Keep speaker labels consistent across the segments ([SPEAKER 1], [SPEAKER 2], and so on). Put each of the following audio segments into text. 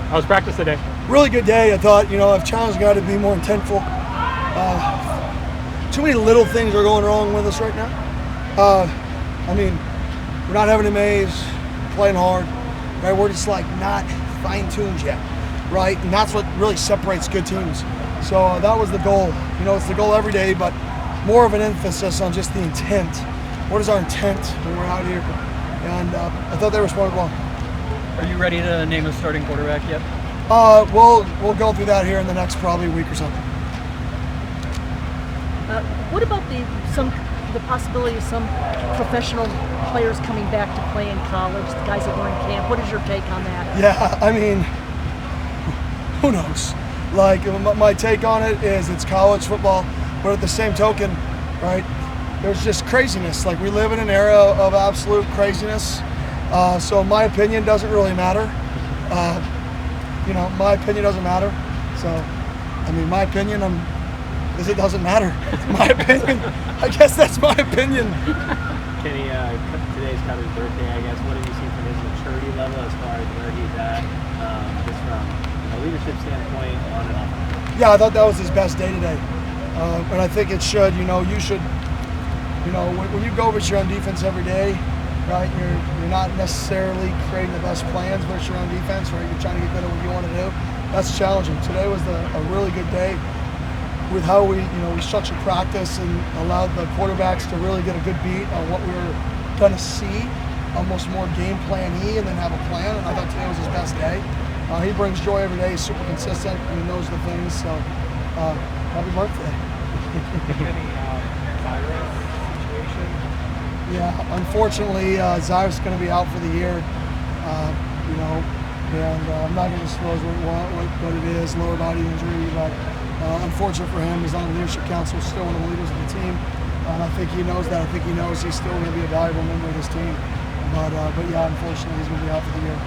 [SPEAKER 1] How was practice today?
[SPEAKER 2] Really good day. I thought, I've challenged the guy to be more intentful. Too many little things are going wrong with us right now. We're not having a maze, playing hard, right? We're just like not fine-tuned yet, right? And that's what really separates good teams. So that was the goal. It's the goal every day, but more of an emphasis on just the intent. What is our intent when we're out here? And I thought they responded well.
[SPEAKER 3] Are you ready to name a starting quarterback yet?
[SPEAKER 2] We'll go through that here in the next probably week or something.
[SPEAKER 4] What about the possibility of some professional players coming back to play in college, the guys that were in camp? What is your take on that?
[SPEAKER 2] Yeah, who knows? Like, my take on it is it's college football, but at the same token, right, there's just craziness. Like, we live in an era of absolute craziness, so my opinion doesn't really matter. My opinion doesn't matter. So, my opinion, it doesn't matter. It's my opinion. I guess that's my opinion.
[SPEAKER 1] Kenny, today's kind of his birthday, I guess. What have you seen from his maturity level as far as where he's at, just from a leadership standpoint, on and off?
[SPEAKER 2] Yeah, I thought that was his best day today. And I think it should. You should, when you go versus your own defense every day, right, you're not necessarily creating the best plans versus your own defense, right? You're trying to get good at what you want to do. That's challenging. Today was a really good day with how we structured practice and allowed the quarterbacks to really get a good beat on what we were going to see, almost more game plan-y, and then have a plan. And I thought today was his best day. He brings joy every day. He's super consistent, and he knows the things. So, happy birthday.
[SPEAKER 1] Any virus situation?
[SPEAKER 2] Yeah, unfortunately, Zyrus is going to be out for the year. And I'm not going to disclose what it is, lower body injury, but unfortunate for him. He's on the leadership council, still one of the leaders of the team. And I think he knows that. I think he knows he's still going to be a valuable member of this team. But yeah, unfortunately, he's going to be out for the year.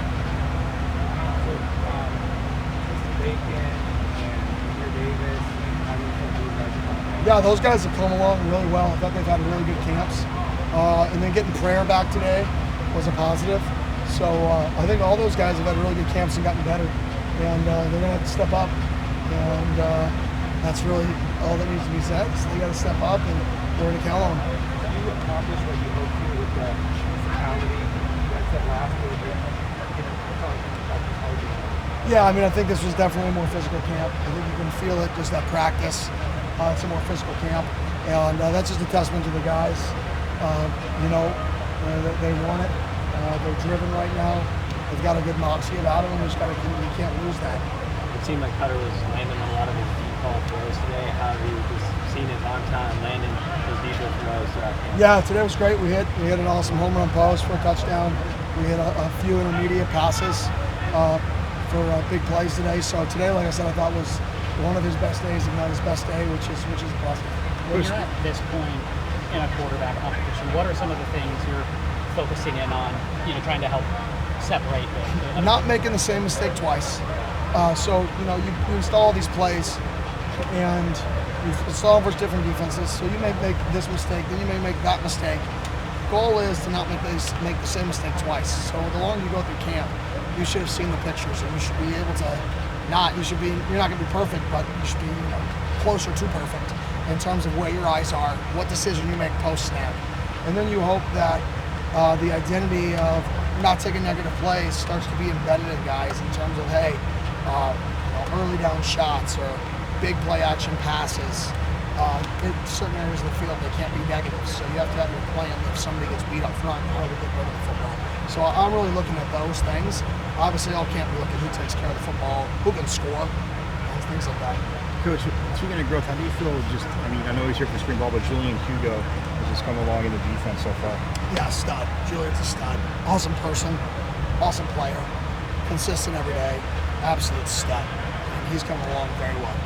[SPEAKER 2] Yeah, those guys have come along really well. I thought they've had really good camps. And then getting Prayer back today was a positive. So I think all those guys have had really good camps and gotten better. And they're going to have to step up. And that's really all that needs to be said. So they got to step up, and we're going to count on them.
[SPEAKER 1] Did you accomplish what you hoped to with the physicality? That's the last little bit.
[SPEAKER 2] Yeah, I think this was definitely a more physical camp. I think you can feel it just at practice. It's a more physical camp, and that's just a testament to the guys. They want it. They're driven right now. They've got a good moxie about them. You can't lose that.
[SPEAKER 1] It seemed like Cutter was landing a lot of his deep ball throws today. How have you just seen his on time landing those deeper throws throughout camp?
[SPEAKER 2] Yeah, today was great. We hit an awesome home run post for a touchdown. We hit a few intermediate passes for big plays today. So today, like I said, I thought was one of his best days, if not his best day, which is positive.
[SPEAKER 3] When you're at this point in a quarterback competition, what are some of the things you're focusing in on, trying to help separate the
[SPEAKER 2] not making the same mistake twice. So you install these plays, and you install versus different defenses. So you may make this mistake, then you may make that mistake. The goal is to not make the same mistake twice. So the longer you go through camp, you should have seen the pictures, and you should be able to you're not going to be perfect, but you should be closer to perfect in terms of where your eyes are, what decision you make post-snap. And then you hope that the identity of not taking negative plays starts to be embedded in guys in terms of, hey, early down shots or big play action passes. In certain areas of the field, they can't be negative. So you have to have your plan if somebody gets beat up front, how to get rid of the football. So I'm really looking at those things. Obviously, I can't be looking at who takes care of the football, who can score, and things like that.
[SPEAKER 5] Coach, speaking of growth, how do you feel I know he's here for spring ball, but Julian Hugo has just come along in the defense so far?
[SPEAKER 2] Yeah, stud. Julian's a stud. Awesome person, awesome player, consistent every day, absolute stud. And he's coming along very well.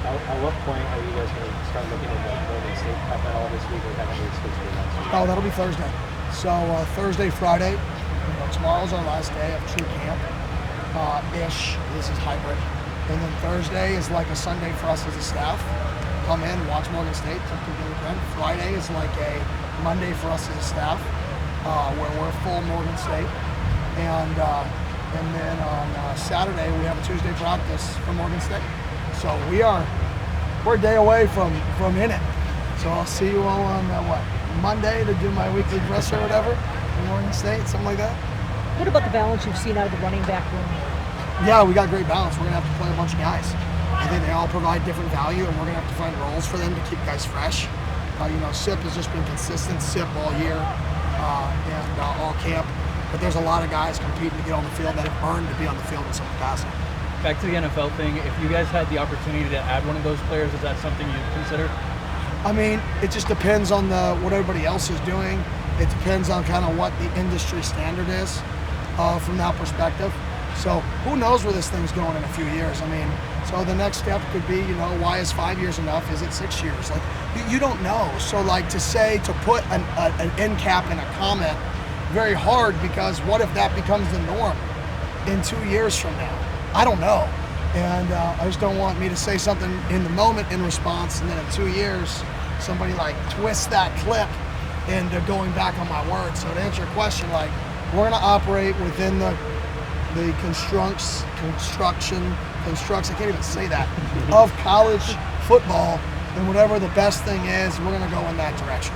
[SPEAKER 1] At what point are you guys going to start looking at the Golden State Cup at all this week, or is that going to be exclusively next week?
[SPEAKER 2] Oh, that'll be Thursday. So Thursday, Friday. Tomorrow's our last day of true camp. Ish. This is hybrid. And then Thursday is like a Sunday for us as a staff. Come in, watch Morgan State, take the weekend. Friday is like a Monday for us as a staff, where we're full Morgan State. And and then on Saturday we have a Tuesday practice from Oregon State. So we're a day away from in it. So I'll see you all on Monday to do my weekly dress or whatever in Oregon State, something like that.
[SPEAKER 4] What about the balance you've seen out of the running back room?
[SPEAKER 2] Yeah, we got great balance. We're gonna have to play a bunch of guys. I think they all provide different value, and we're gonna have to find roles for them to keep guys fresh. Sip has just been consistent, Sip all year and all camp. But there's a lot of guys competing to get on the field that have earned to be on the field in some capacity.
[SPEAKER 6] Back to the NFL thing, if you guys had the opportunity to add one of those players, is that something you'd consider?
[SPEAKER 2] I mean, it just depends on what everybody else is doing. It depends on kind of what the industry standard is from that perspective. So who knows where this thing's going in a few years? I mean, so the next step could be, why is 5 years enough? Is it 6 years? Like, you don't know. So like to put an end cap in a comment, very hard, because what if that becomes the norm in 2 years from now? I don't know. And I just don't want me to say something in the moment in response, and then in 2 years, somebody like twists that clip into going back on my word. So to answer your question, like, we're gonna operate within the construction, I can't even say that, of college football, and whatever the best thing is, we're gonna go in that direction.